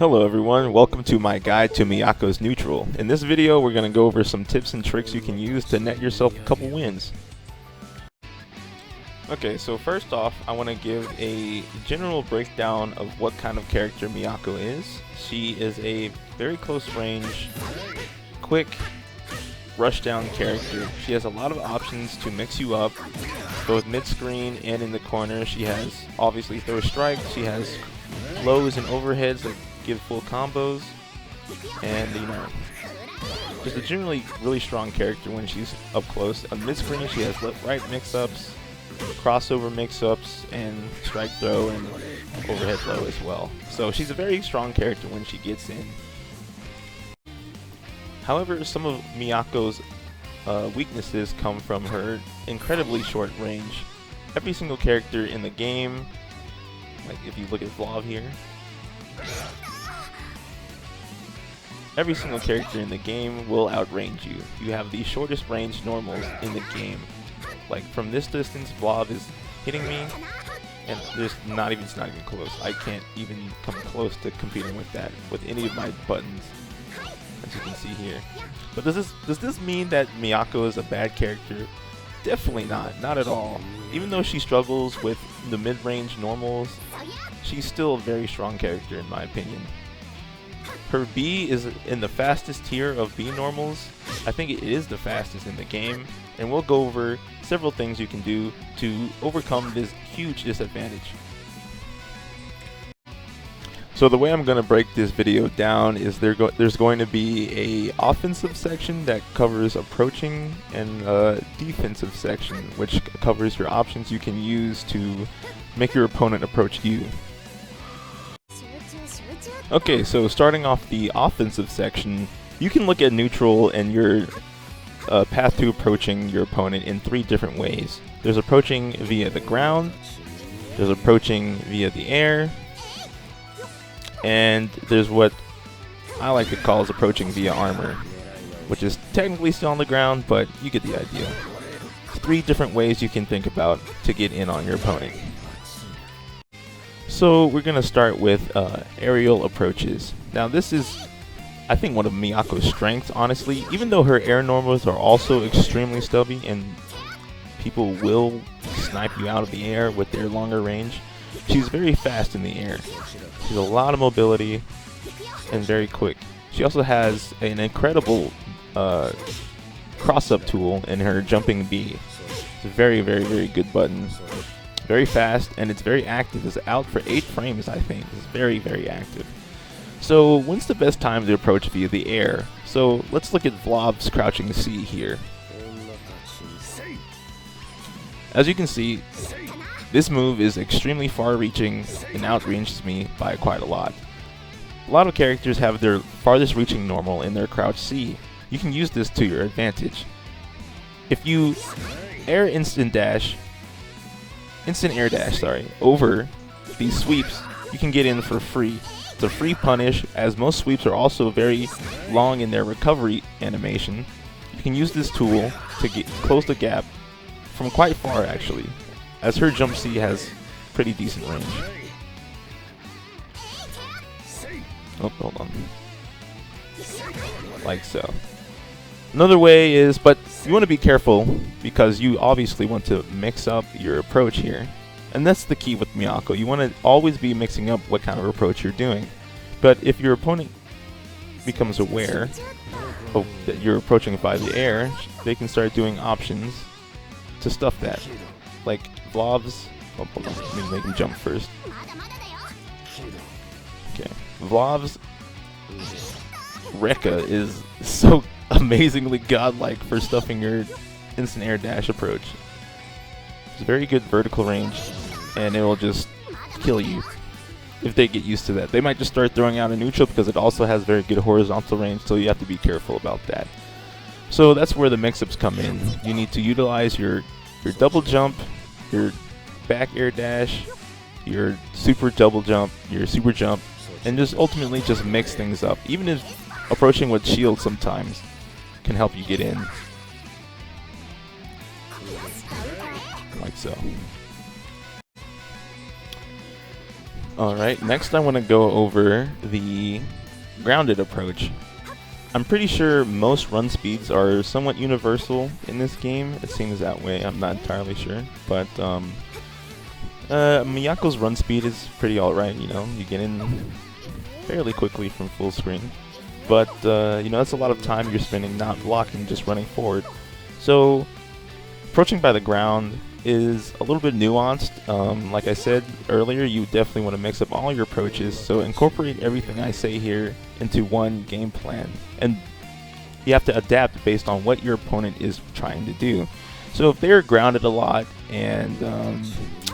Hello everyone, welcome to my guide to Miyako's neutral. In this video we're going to go over some tips and tricks you can use to net yourself a couple wins. Okay, so first off I want to give a general breakdown of what kind of character Miyako is. She is a very close range, quick, rushdown character. She has a lot of options to mix you up, both mid-screen and in the corner. She has obviously throw strikes, she has lows and overheads that give full combos, and just a generally really strong character when she's up close. On mid-screen she has left-right mix-ups, crossover mix-ups, and strike throw and overhead throw as well. So she's a very strong character when she gets in. However, some of Miyako's weaknesses come from her incredibly short range. Every single character in the game, like if you look at Vlav here, every single character in the game will outrange you. You have the shortest range normals in the game. Like from this distance, Vlav is hitting me, and it's not even close. I can't even come close to competing with that with any of my buttons, as you can see here. But does this mean that Miyako is a bad character? Definitely not at all. Even though she struggles with the mid-range normals, she's still a very strong character in my opinion. Her B is in the fastest tier of B normals. I think it is the fastest in the game, and we'll go over several things you can do to overcome this huge disadvantage. So the way I'm going to break this video down is there's going to be a offensive section that covers approaching, and a defensive section which covers your options you can use to make your opponent approach you. Okay, so starting off the offensive section, you can look at neutral and your path to approaching your opponent in three different ways. There's approaching via the ground, there's approaching via the air, and there's what I like to call as approaching via armor, which is technically still on the ground, but you get the idea. Three different ways you can think about to get in on your opponent. So we're going to start with aerial approaches. Now this is, I think, one of Miyako's strengths, honestly. Even though her air normals are also extremely stubby and people will snipe you out of the air with their longer range, she's very fast in the air. She's a lot of mobility and very quick. She also has an incredible cross-up tool in her jumping B. It's a very good button. Very fast, and it's very active. It's out for 8 frames, I think. It's very active. So when's the best time to approach via the air? So let's look at Vlav's crouching C here. As you can see, this move is extremely far-reaching and outranges me by quite a lot. A lot of characters have their farthest reaching normal in their crouch C. You can use this to your advantage. If you air instant air dash, over these sweeps, you can get in for free. It's a free punish, as most sweeps are also very long in their recovery animation. You can use this tool to close the gap from quite far, actually, as her jump C has pretty decent range. Oh, hold on. Like so. Another way is, but you want to be careful because you obviously want to mix up your approach here. And that's the key with Miyako. You want to always be mixing up what kind of approach you're doing. But if your opponent becomes aware of that you're approaching by the air, they can start doing options to stuff that. Like Vlav's, oh, hold on, let me make him jump first. Okay, Vlav's Rekka is so amazingly godlike for stuffing your instant air dash approach. It's very good vertical range, and it will just kill you if they get used to that. They might just start throwing out a neutral because it also has very good horizontal range, so you have to be careful about that. So that's where the mix-ups come in. You need to utilize your double jump, your back air dash, your super double jump, your super jump, and just ultimately just mix things up. Even if approaching with shield sometimes can help you get in. Like so. Alright, next I want to go over the grounded approach. I'm pretty sure most run speeds are somewhat universal in this game. It seems that way. I'm not entirely sure. But Miyako's run speed is pretty alright, you know. You get in fairly quickly from full screen. But, you know, that's a lot of time you're spending not blocking, just running forward. So, approaching by the ground is a little bit nuanced. Like I said earlier, you definitely want to mix up all your approaches, so incorporate everything I say here into one game plan, and you have to adapt based on what your opponent is trying to do. So if they're grounded a lot and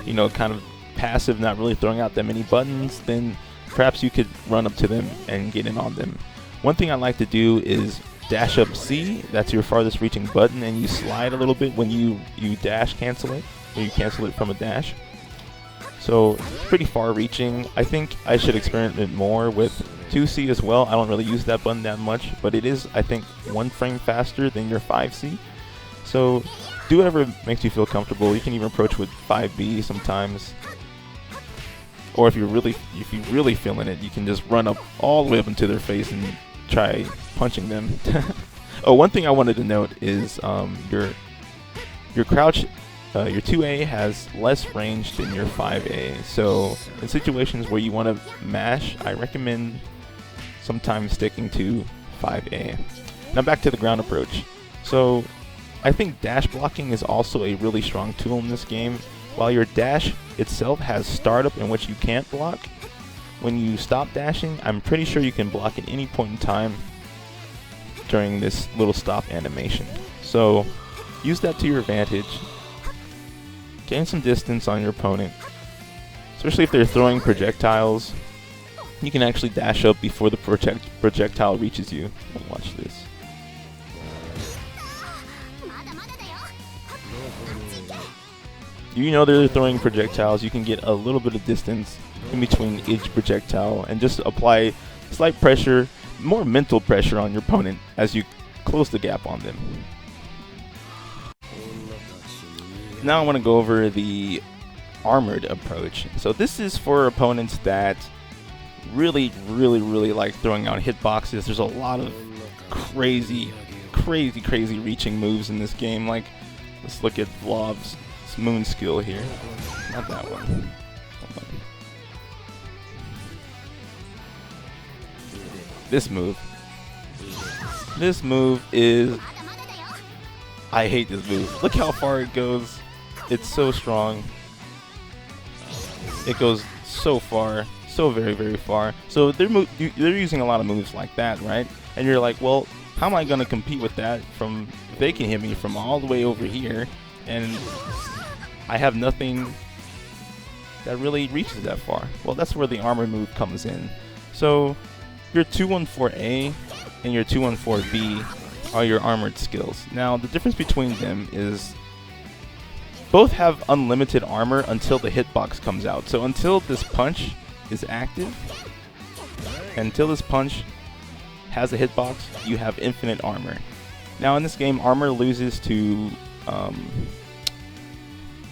you know, kind of passive, not really throwing out that many buttons, then perhaps you could run up to them and get in on them. One thing I like to do is dash up C, that's your farthest reaching button, and you slide a little bit when you dash cancel it, or you cancel it from a dash. So it's pretty far reaching. I think I should experiment more with 2C as well. I don't really use that button that much, but it is, I think, 1 frame faster than your 5C. So do whatever makes you feel comfortable. You can even approach with 5B sometimes. Or if you're really feeling it, you can just run up all the way up into their face and try punching them. Oh, one thing I wanted to note is your crouch, your 2A has less range than your 5A. So in situations where you want to mash, I recommend sometimes sticking to 5A. Now back to the ground approach. So I think dash blocking is also a really strong tool in this game. While your dash itself has startup in which you can't block, when you stop dashing, I'm pretty sure you can block at any point in time during this little stop animation. So use that to your advantage. Gain some distance on your opponent, especially if they're throwing projectiles. You can actually dash up before the projectile reaches you. Watch this. You know they're throwing projectiles, you can get a little bit of distance in between each projectile and just apply slight pressure, more mental pressure on your opponent as you close the gap on them. Now I want to go over the armored approach. So this is for opponents that really like throwing out hitboxes. There's a lot of crazy reaching moves in this game. Like, let's look at Vlov's moon skill here. Not that one. Hold on. This move. This move is... I hate this move. Look how far it goes. It's so strong. It goes so far. So very far. So they're using a lot of moves like that, right? And you're like, well, how am I going to compete with that from... They can hit me from all the way over here, and I have nothing that really reaches that far. Well, that's where the armor move comes in. So your 214A and your 214B are your armored skills. Now the difference between them is both have unlimited armor until the hitbox comes out. So until this punch is active, until this punch has a hitbox, you have infinite armor. Now in this game, armor loses to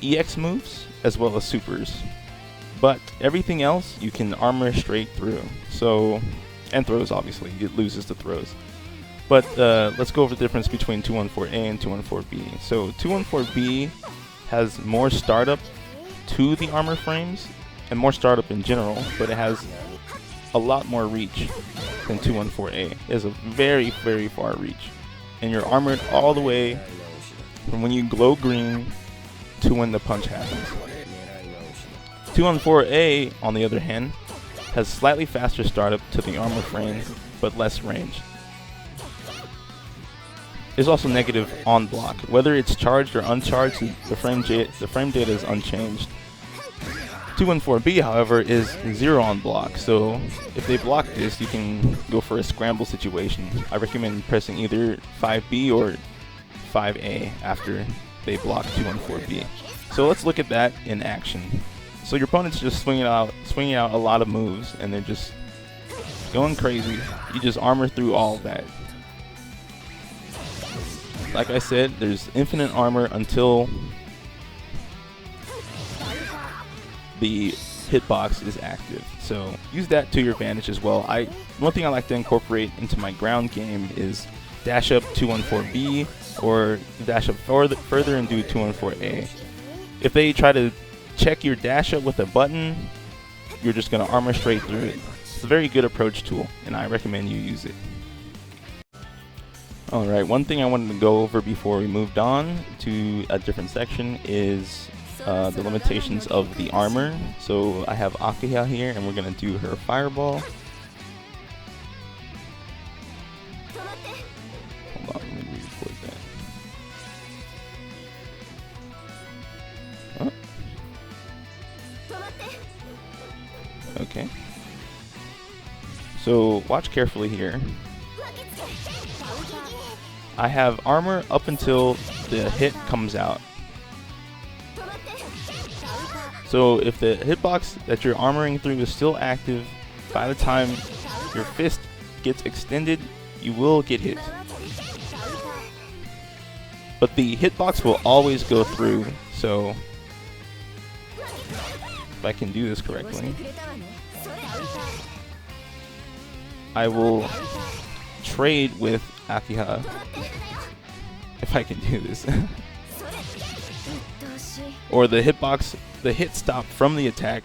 EX moves as well as supers, but everything else you can armor straight through. So, and throws, obviously it loses to throws. But let's go over the difference between 214A and 214B. So 214B has more startup to the armor frames and more startup in general, but it has a lot more reach than 214A. It has a very far reach, and you're armored all the way from when you glow green to when the punch happens. 214A, on the other hand, has slightly faster startup to the armor frames, but less range. There's also negative on block. Whether it's charged or uncharged, the frame data is unchanged. 214B, however, is 0 on block, so if they block this, you can go for a scramble situation. I recommend pressing either 5B or 5A after they block 214B. So let's look at that in action. So your opponent's just swinging out a lot of moves, and they're just going crazy. You just armor through all of that. Like I said, there's infinite armor until the hitbox is active. So use that to your advantage as well. One thing I like to incorporate into my ground game is dash up 214B or dash up further and do 214A. If they try to check your dash up with a button, you're just going to armor straight through it. It's a very good approach tool, and I recommend you use it. Alright, one thing I wanted to go over before we moved on to a different section is the limitations of the armor. So I have Akiha here, and we're going to do her fireball. Hold on, let me record that. Huh? Okay. So watch carefully here. I have armor up until the hit comes out. So if the hitbox that you're armoring through is still active, by the time your fist gets extended, you will get hit. But the hitbox will always go through, so if I can do this correctly, I will trade with Akiha if I can do this. Or the hitbox, the hit stop from the attack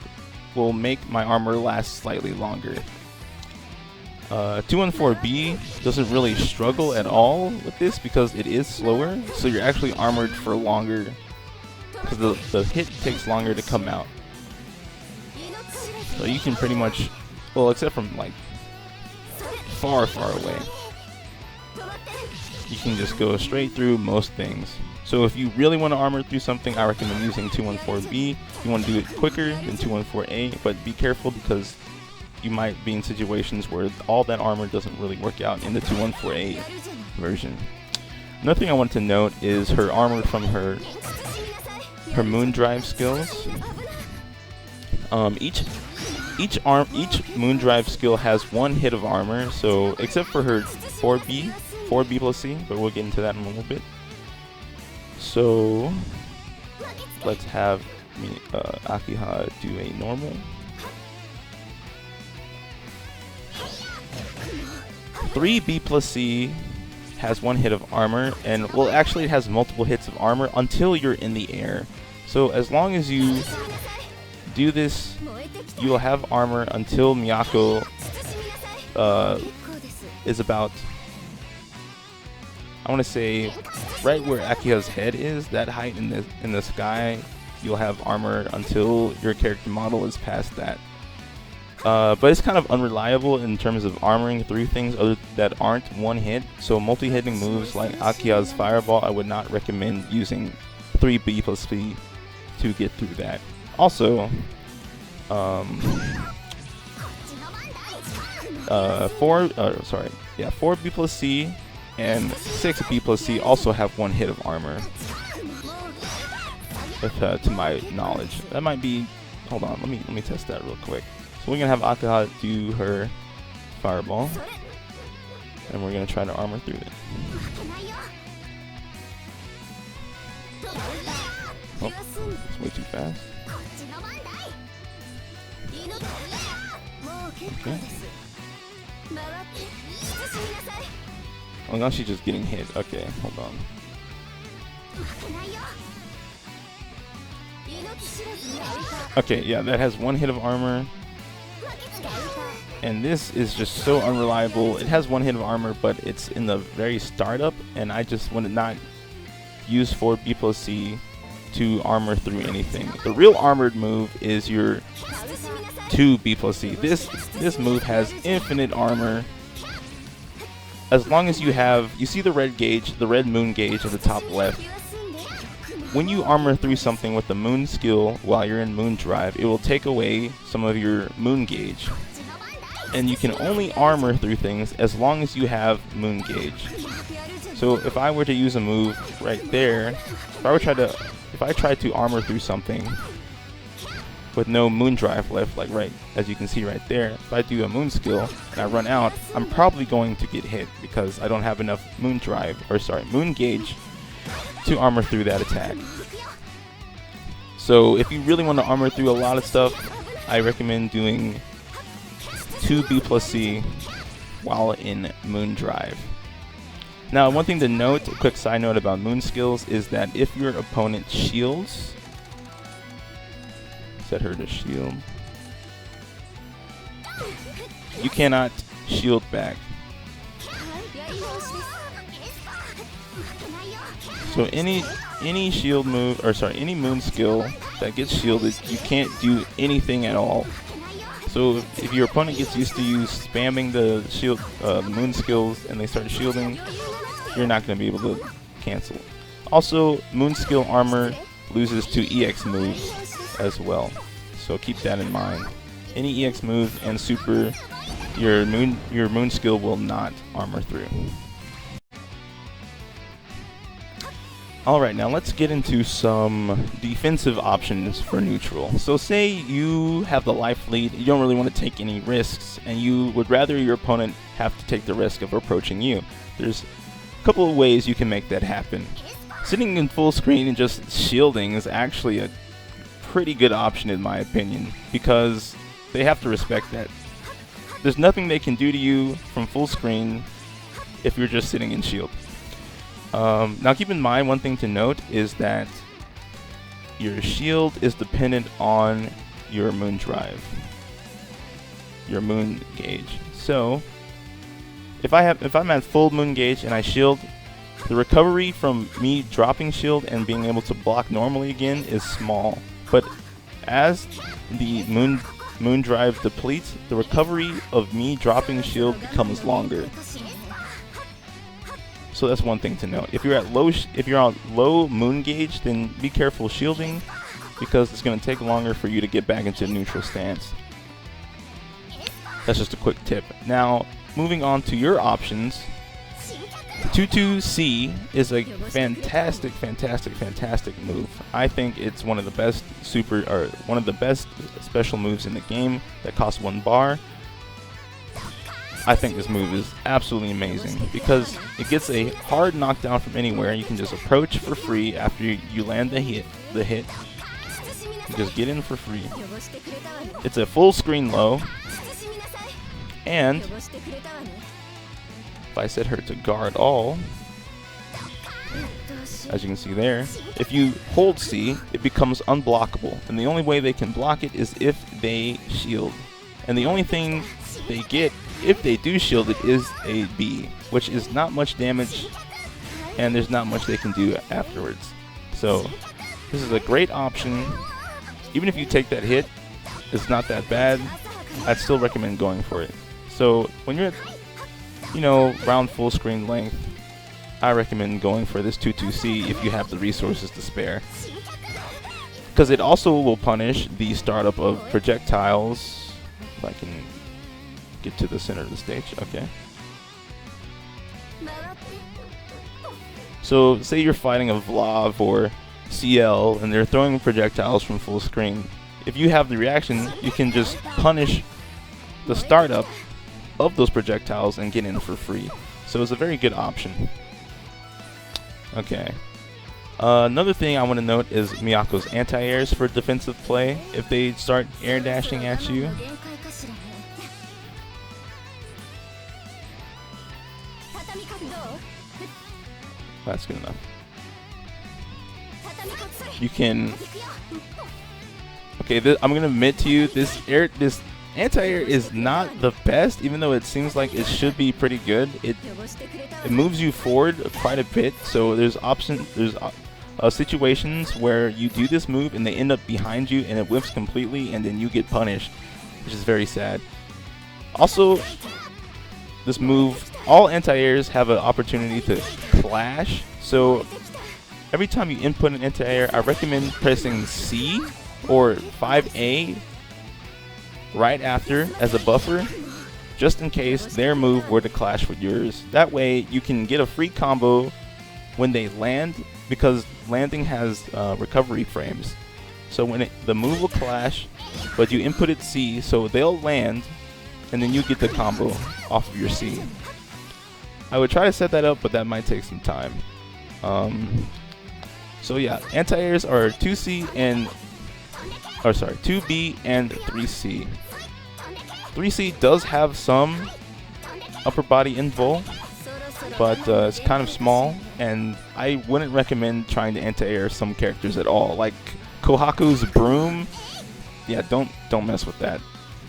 will make my armor last slightly longer. 214B doesn't really struggle at all with this because it is slower, so you're actually armored for longer because the hit takes longer to come out. So you can pretty much, well, except from like far away, you can just go straight through most things. So if you really want to armor through something, I recommend using 214B. You want to do it quicker than 214A, but be careful because you might be in situations where all that armor doesn't really work out in the 214A version. Another thing I want to note is her armor from her moon drive skills. Each moon drive skill has one hit of armor, so except for her 4B plus C, but we'll get into that in a little bit. So let's have Akiha do a normal. 3B plus C has one hit of armor, and well, actually it has multiple hits of armor until you're in the air. So as long as you do this, you will have armor until Miyako is about, I want to say, right where Akiha's head is, that height in the sky. You'll have armor until your character model is past that. But it's kind of unreliable in terms of armoring through things that aren't one hit. So multi-hitting moves like Akiha's fireball, I would not recommend using 3B plus C to get through that. Also, 4B plus C and 6B plus C also have one hit of armor, to my knowledge. That might be, hold on, let me test that real quick. So we're gonna have Akiha do her fireball, and we're gonna try to armor through it. Oh, it's way too fast. Okay. Oh, now she's just getting hit. Okay, hold on. Okay, yeah, that has one hit of armor. And this is just so unreliable. It has one hit of armor, but it's in the very startup, and I just want to not use 4B plus C to armor through anything. The real armored move is your 2B plus C. This move has infinite armor. As long as you see the red gauge, the red moon gauge at the top left. When you armor through something with the moon skill while you're in moon drive, it will take away some of your moon gauge. And you can only armor through things as long as you have moon gauge. So if I were to use a move right there, if I tried to armor through something with no moon drive left, like right as you can see right there, if I do a moon skill and I run out, I'm probably going to get hit because I don't have enough moon gauge to armor through that attack. So if you really want to armor through a lot of stuff, I recommend doing 2 B plus C while in Moon Drive. Now, one thing to note, a quick side note about Moon skills, is that if your opponent shields, set her to shield, you cannot shield back. So any shield move, or sorry, any Moon skill that gets shielded, you can't do anything at all. So if your opponent gets used to you spamming the shield Moon skills and they start shielding, you're not going to be able to cancel. Also, Moon skill armor loses to EX moves as well, so keep that in mind. Any EX move and super, your Moon skill will not armor through. Alright, now let's get into some defensive options for neutral. So say you have the life lead, you don't really want to take any risks, and you would rather your opponent have to take the risk of approaching you. There's a couple of ways you can make that happen. Sitting in full screen and just shielding is actually a pretty good option in my opinion, because they have to respect that. There's nothing they can do to you from full screen if you're just sitting in shield. Now keep in mind, one thing to note is that your shield is dependent on your Moon Drive, your Moon gauge. So if I'm at full Moon gauge and I shield, the recovery from me dropping shield and being able to block normally again is small. But as the Moon Drive depletes, the recovery of me dropping shield becomes longer. So that's one thing to note. If you're on low Moon gauge, then be careful shielding, because it's going to take longer for you to get back into neutral stance. That's just a quick tip. Now, moving on to your options, 2-2-C is a fantastic move. I think it's one of the best special moves in the game that costs 1 bar. I think this move is absolutely amazing because it gets a hard knockdown from anywhere. You can just approach for free after you land the hit. You just get in for free. It's a full screen low, and if I set her to guard all, as you can see there, if you hold C, it becomes unblockable, and the only way they can block it is if they shield. And the only thing they get if they do shield it is a B, which is not much damage, and there's not much they can do afterwards. So this is a great option. Even if you take that hit, it's not that bad. I'd still recommend going for it. So when you're at, around full screen length, I recommend going for this 2-2-C if you have the resources to spare, because it also will punish the startup of projectiles. If I can get to the center of the stage, okay. So say you're fighting a Vlav or CL and they're throwing projectiles from full screen. If you have the reaction, you can just punish the startup of those projectiles and get in for free. So it's a very good option. Okay. Another thing I want to note is Miyako's anti-airs for defensive play. If they start air dashing at you, that's good enough. You can. Okay, I'm gonna admit to you, this anti-air is not the best, even though it seems like it should be pretty good. It moves you forward quite a bit. So there's situations where you do this move and they end up behind you and it whiffs completely, and then you get punished, which is very sad. Also, this move, all anti-airs have an opportunity to clash. So every time you input an anti-air, I recommend pressing C or 5A right after as a buffer, just in case their move were to clash with yours. That way you can get a free combo when they land, because landing has recovery frames. So when the move will clash, but you inputted C, so they'll land, and then you get the combo off of your C. I would try to set that up, but that might take some time. So yeah, anti-airs are 2C, and or sorry, 2B and 3C. 3C does have some upper body invul, but it's kind of small, and I wouldn't recommend trying to anti-air some characters at all. Like Kohaku's Broom, yeah, don't mess with that.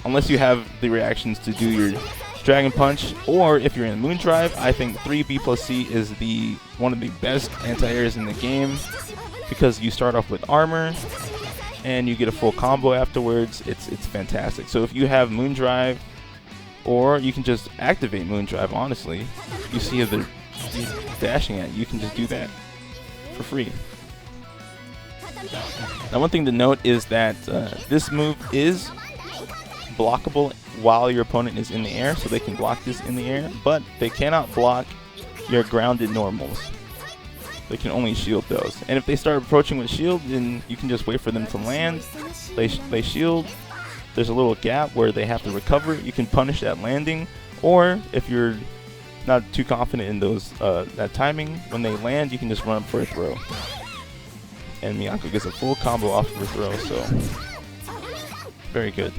Unless you have the reactions to do your Dragon Punch, or if you're in Moondrive, I think 3B plus C is one of the best anti-airs in the game, because you start off with armor and you get a full combo afterwards. It's fantastic. So if you have Moondrive, or you can just activate Moondrive, honestly, you see if they're dashing at you can just do that for free. Now, one thing to note is that this move is blockable while your opponent is in the air, so they can block this in the air, but they cannot block your grounded normals. They can only shield those. And if they start approaching with shield, then you can just wait for them to land. They shield. There's a little gap where they have to recover. You can punish that landing, or if you're not too confident in that timing, when they land, you can just run up for a throw. And Miyako gets a full combo off of her throw, so very good.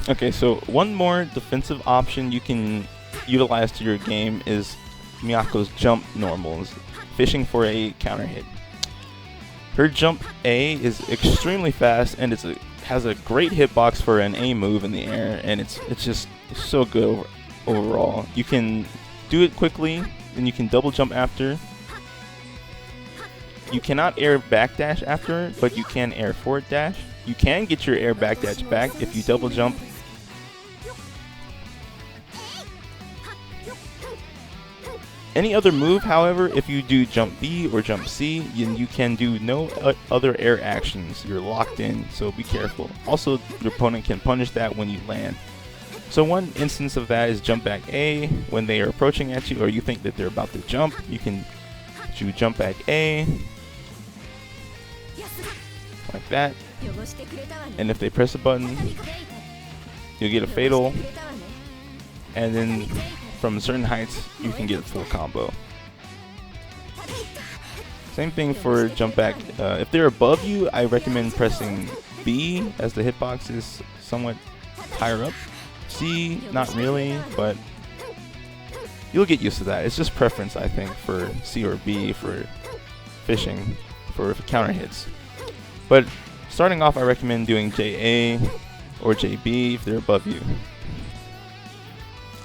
Okay, so one more defensive option you can utilize to your game is Miyako's jump normals, fishing for a counter hit. Her jump A is extremely fast, and has a great hitbox for an A move in the air, and it's just so good overall. You can do it quickly, and you can double jump after. You cannot air backdash after, but you can air forward dash. You can get your air backdash back if you double jump. Any other move, however, if you do jump B or jump C, you can do no other air actions. You're locked in, so be careful. Also, your opponent can punish that when you land. So one instance of that is jump back A when they are approaching at you, or you think that they're about to jump. You can do jump back A, like that. And if they press a button, you'll get a fatal, and then from certain heights, you can get a full combo. Same thing for jump back. If they're above you, I recommend pressing B, as the hitbox is somewhat higher up. C, not really, but you'll get used to that. It's just preference, I think, for C or B for fishing, for counter hits. But starting off, I recommend doing JA or JB if they're above you.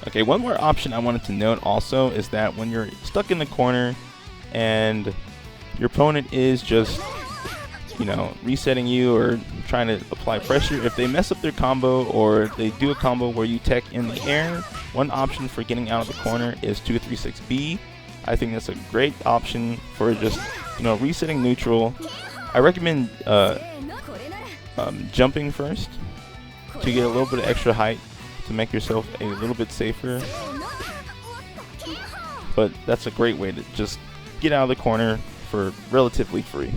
Okay, one more option I wanted to note also is that when you're stuck in the corner and your opponent is just, resetting you or trying to apply pressure, if they mess up their combo or they do a combo where you tech in the air, one option for getting out of the corner is 236B. I think that's a great option for just, resetting neutral. I recommend jumping first to get a little bit of extra height, to make yourself a little bit safer, but that's a great way to just get out of the corner for relatively free.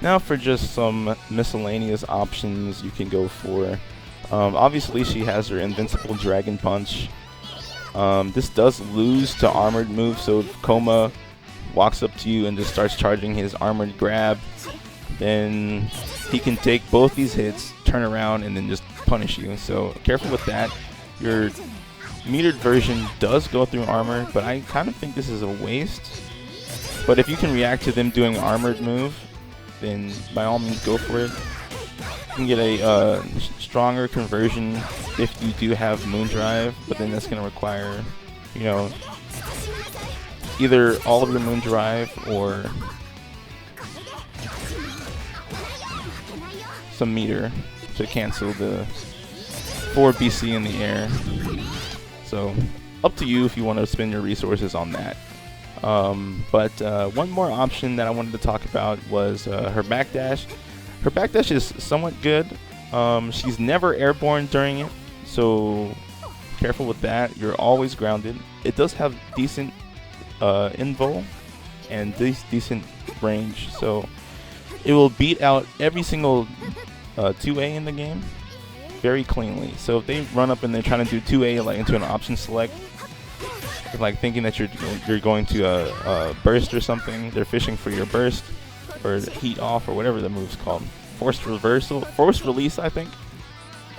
Now for just some miscellaneous options you can go for. Obviously she has her invincible Dragon Punch. This does lose to armored moves, so if Koma walks up to you and just starts charging his armored grab, then he can take both these hits, turn around, and then just punish you. So careful with that. Your metered version does go through armor, but I kind of think this is a waste. But if you can react to them doing an armored move, then by all means go for it. You can get a stronger conversion if you do have Moondrive, but then that's going to require, either all of your Moondrive or some meter to cancel the 4 BC in the air. So up to you if you want to spend your resources on that. But one more option that I wanted to talk about was her backdash. Her backdash is somewhat good. She's never airborne during it, so careful with that. You're always grounded. It does have decent invul and decent range, so it will beat out every single 2A in the game very cleanly. So if they run up and they're trying to do 2A like into an option select, like thinking that you're going to burst or something. They're fishing for your burst or heat off or whatever the move's called. Forced release, I think.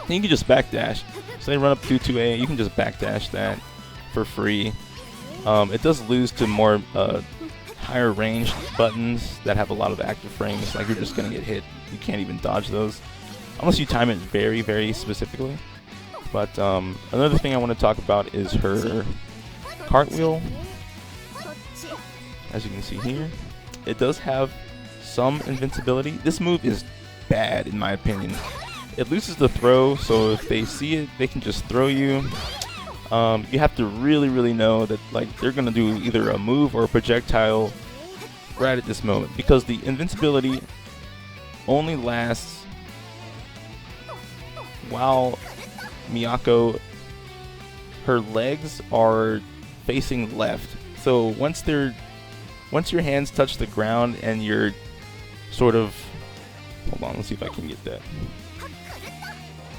And you can just backdash. So they run up 2-2A, you can just backdash that for free. It does lose to more higher range buttons that have a lot of active frames. Like, you're just gonna get hit. You can't even dodge those unless you time it very, very specifically. But another thing I want to talk about is her cartwheel. As you can see here, it does have some invincibility. This move is bad in my opinion. It loses the throw, so if they see it, they can just throw you. You have to really know that like they're gonna do either a move or a projectile right at this moment, because the invincibility only lasts while Miyako, her legs are facing left. So once your hands touch the ground and you're sort of, hold on, let's see if I can get that.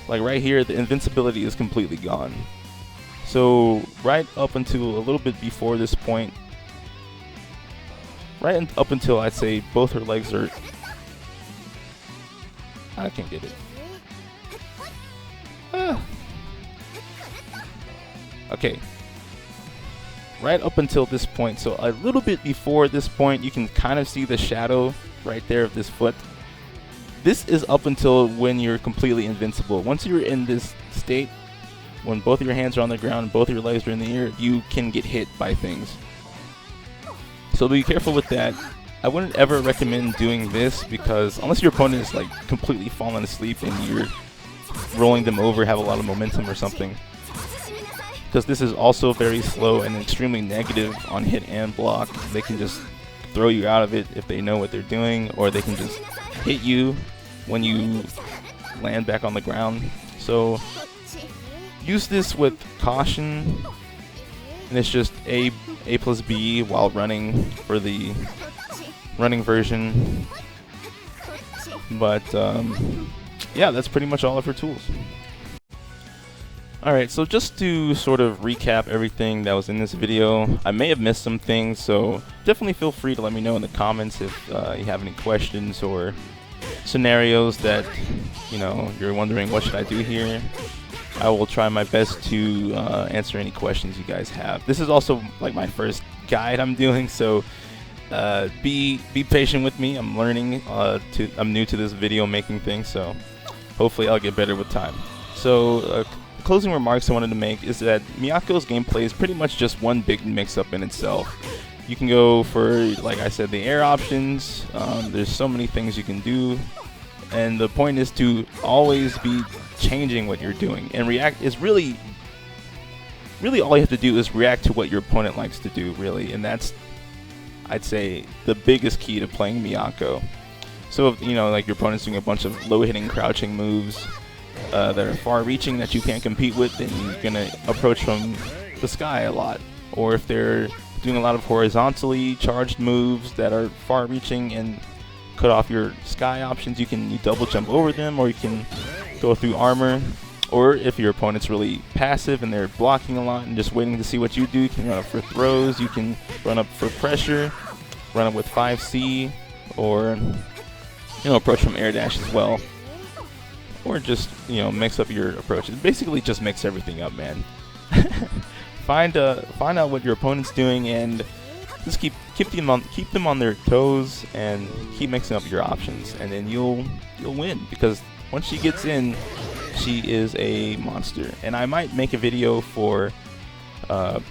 Like right here, the invincibility is completely gone. So right up until a little bit before this point, up until I'd say both her legs are, I can't get it. Okay. Right up until this point, so a little bit before this point, you can kind of see the shadow right there of this foot. This is up until when you're completely invincible. Once you're in this state, when both of your hands are on the ground and both of your legs are in the air, you can get hit by things. So be careful with that. I wouldn't ever recommend doing this, because unless your opponent is like completely falling asleep and you're rolling them over, have a lot of momentum or something. Because this is also very slow and extremely negative on hit and block. They can just throw you out of it if they know what they're doing, or they can just hit you when you land back on the ground. So use this with caution, and it's just A plus B while running for the running version. But yeah, that's pretty much all of her tools. Alright, so just to sort of recap everything that was in this video, I may have missed some things, so definitely feel free to let me know in the comments if you have any questions or scenarios that, you know, you're wondering what should I do here. I will try my best to answer any questions you guys have. This is also like my first guide I'm doing, so be patient with me. I'm learning, I'm new to this video making thing, so hopefully I'll get better with time. So closing remarks I wanted to make is that Miyako's gameplay is pretty much just one big mix-up in itself. You can go for, like I said, the air options. There's so many things you can do, and the point is to always be changing what you're doing, and react is really all you have to do is react to what your opponent likes to do, really, and that's, I'd say, the biggest key to playing Miyako. So if, you know, like your opponent's doing a bunch of low-hitting crouching moves that are far-reaching that you can't compete with, then you're gonna approach from the sky a lot. Or if they're doing a lot of horizontally charged moves that are far-reaching and cut off your sky options, you double jump over them, or you can go through armor. Or if your opponent's really passive and they're blocking a lot and just waiting to see what you do, you can run up for throws, you can run up for pressure, run up with 5C, or, you know, approach from air dash as well. Or just, you know, mix up your approaches. Basically just mix everything up, man. Find out what your opponent's doing and just keep them on their toes and keep mixing up your options, and then you'll win, because once she gets in, she is a monster. And I might make a video for a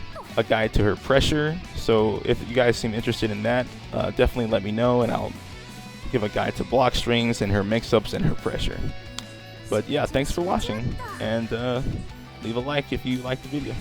guide to her pressure, so if you guys seem interested in that, definitely let me know, and I'll give a guide to block strings and her mix-ups and her pressure. But yeah, thanks for watching, and leave a like if you liked the video.